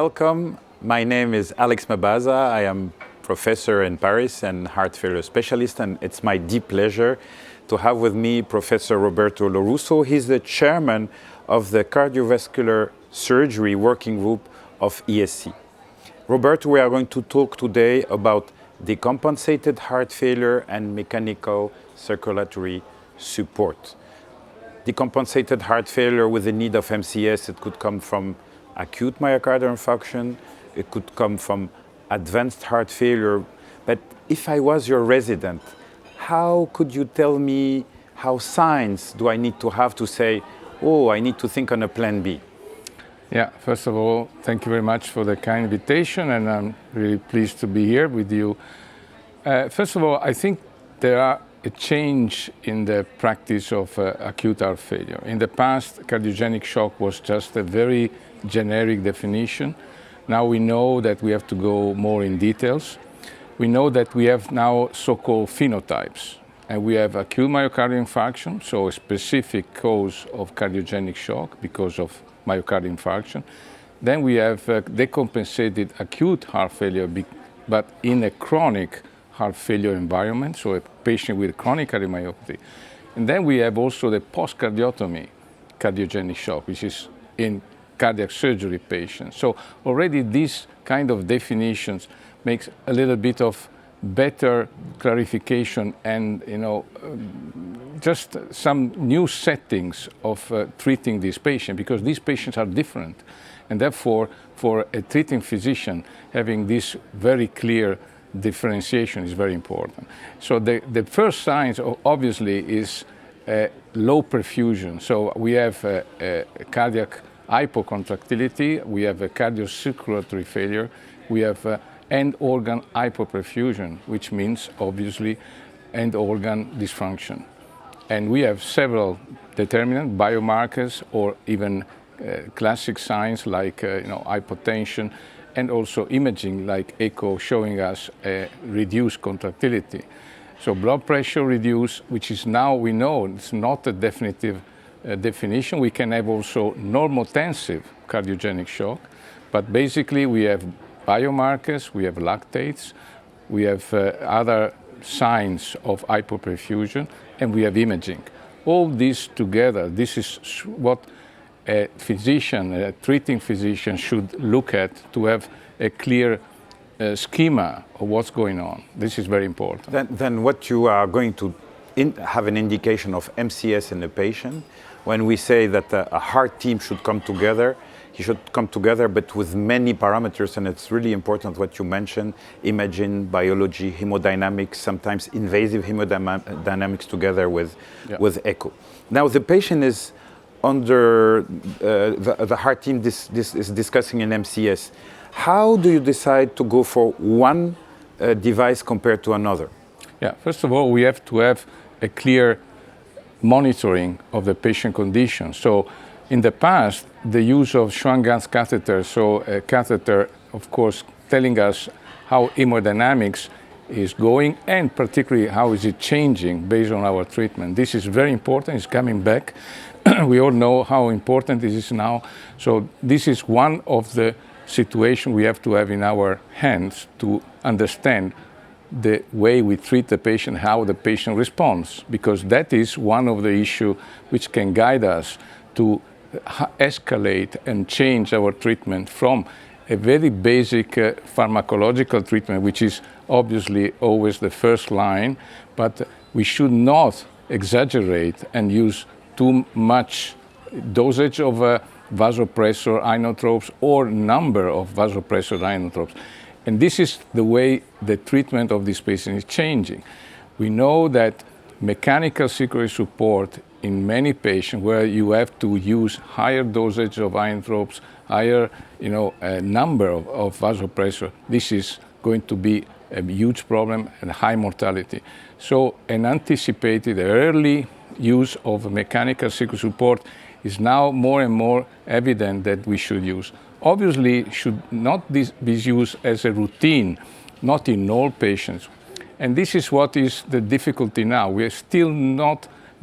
welcome. My name is Mebazaa. I am professor in Paris and heart failure specialist, and it's my deep pleasure to have with me Professor Roberto Lorusso. He's the chairman of the cardiovascular surgery working group of ESC. Roberto, we are going to talk today about decompensated heart failure and mechanical circulatory support. Decompensated heart failure with the need of MCS, it could come from acute myocardial infarction, it could come from advanced heart failure. But if I was your resident, how could you tell me how signs do I need to have to say, oh, I need to think on a plan B? Yeah, first of all, thank you very much for the kind invitation, and I'm really pleased to be here with you. First of all, I think there are a change in the practice of acute heart failure. In the past, cardiogenic shock was just a very generic definition. Now we know that we have to go more in details. We know that we have now so-called phenotypes, and we have acute myocardial infarction, so a specific cause of cardiogenic shock because of myocardial infarction. Then we have decompensated acute heart failure, but in a chronic heart failure environment, so a patient with chronic cardiomyopathy. And then we have also the post-cardiotomy cardiogenic shock, which is in cardiac surgery patients. So already these kind of definitions makes a little bit of better clarification and, just some new settings of treating this patient, because these patients are different. And therefore, for a treating physician, having this very clear differentiation is very important. So the first signs obviously is low perfusion. So we have a cardiac hypocontractility, we have a cardiocirculatory failure, we have end organ hypoperfusion, which means obviously end organ dysfunction. And we have several determinant biomarkers or even classic signs like hypotension, and also imaging like echo showing us a reduced contractility. So blood pressure reduced, which is now we know it's not a definitive definition. We can have also normotensive cardiogenic shock, but basically we have biomarkers, we have lactates, we have other signs of hypoperfusion, and we have imaging. All this together, this is what a physician, a treating physician should look at to have a clear schema of what's going on. This is very important. Then what you are going to have an indication of MCS in the patient. When we say that a heart team should come together, he should come together, but with many parameters, and it's really important what you mentioned, imaging, biology, hemodynamics, sometimes invasive hemodynamics together with echo. Now the patient is under the heart team is discussing an MCS. How do you decide to go for one device compared to another? Yeah, first of all, we have to have a clear monitoring of the patient condition. So in the past, the use of Schwann-Ganz catheter, so a catheter, of course, telling us how hemodynamics is going and particularly how is it changing based on our treatment. This is very important, it's coming back. We all know how important this is now. So this is one of the situations we have to have in our hands to understand the way we treat the patient, how the patient responds, because that is one of the issues which can guide us to escalate and change our treatment from a very basic pharmacological treatment, which is obviously always the first line, but we should not exaggerate and use too much dosage of vasopressor inotropes or number of vasopressor inotropes. And this is the way the treatment of this patient is changing. We know that mechanical circulatory support in many patients where you have to use higher dosage of inotropes, higher number of vasopressor, this is going to be a huge problem and high mortality. So an anticipated early use of mechanical circulatory support is now more and more evident that we should use. Obviously, should not be used as a routine, not in all patients. And this is what is the difficulty now. We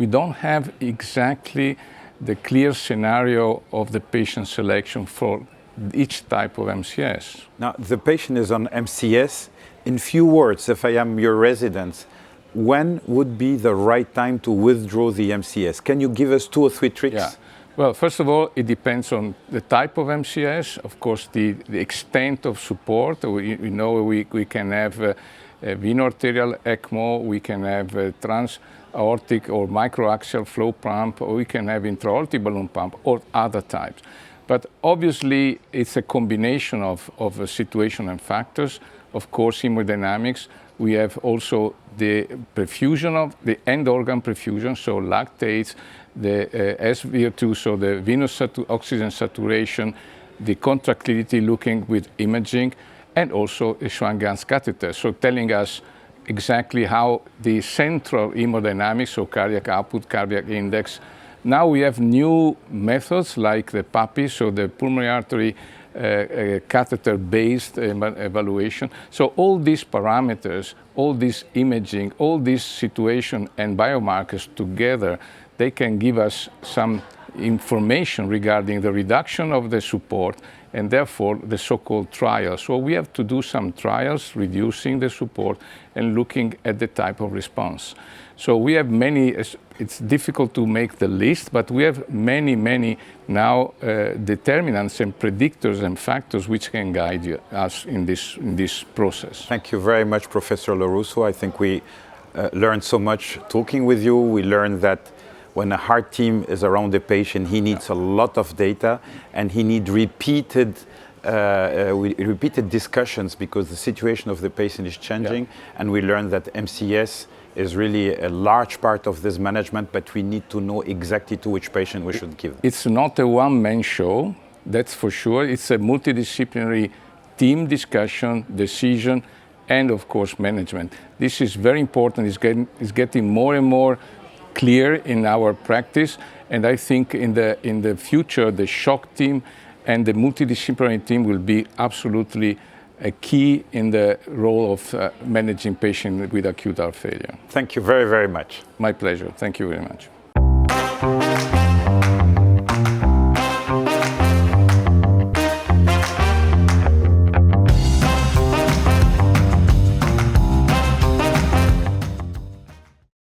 don't have exactly the clear scenario of the patient selection for each type of MCS. Now, the patient is on MCS. In few words, if I am your resident, when would be the right time to withdraw the MCS? Can you give us 2 or 3 tricks? Yeah. Well, first of all, it depends on the type of MCS. Of course, the extent of support. We know we can have a veno arterial ECMO, we can have a trans-aortic or microaxial flow pump, or we can have intra-aortic balloon pump, or other types. But obviously, it's a combination of situation and factors. Of course, hemodynamics. We have also the perfusion of the end organ perfusion, so lactates, the SVO2, so the venous oxygen saturation, the contractility looking with imaging, and also a Schwann-Ganz catheter, so telling us exactly how the central hemodynamics, so cardiac output, cardiac index. Now we have new methods like the PAPI, so the pulmonary artery catheter-based evaluation. So all these parameters, all this imaging, all this situation and biomarkers together, they can give us some information regarding the reduction of the support and therefore the so-called trials. So we have to do some trials, reducing the support and looking at the type of response. So we have many, it's difficult to make the list, but we have many now determinants and predictors and factors which can guide us in this process. Thank you very much, Professor Lorusso. I think we learned so much talking with you. We learned that when a heart team is around the patient, he needs a lot of data and he needs repeated discussions because the situation of the patient is changing. And we learned that MCS is really a large part of this management, but we need to know exactly to which patient we should give. It's not a one-man show, that's for sure. It's a multidisciplinary team discussion, decision, and of course management. This is very important. It's getting more and more clear in our practice, and I think in the future the shock team and the multidisciplinary team will be absolutely a key in the role of managing patients with acute heart failure. Thank you very much. My pleasure. Thank you very much.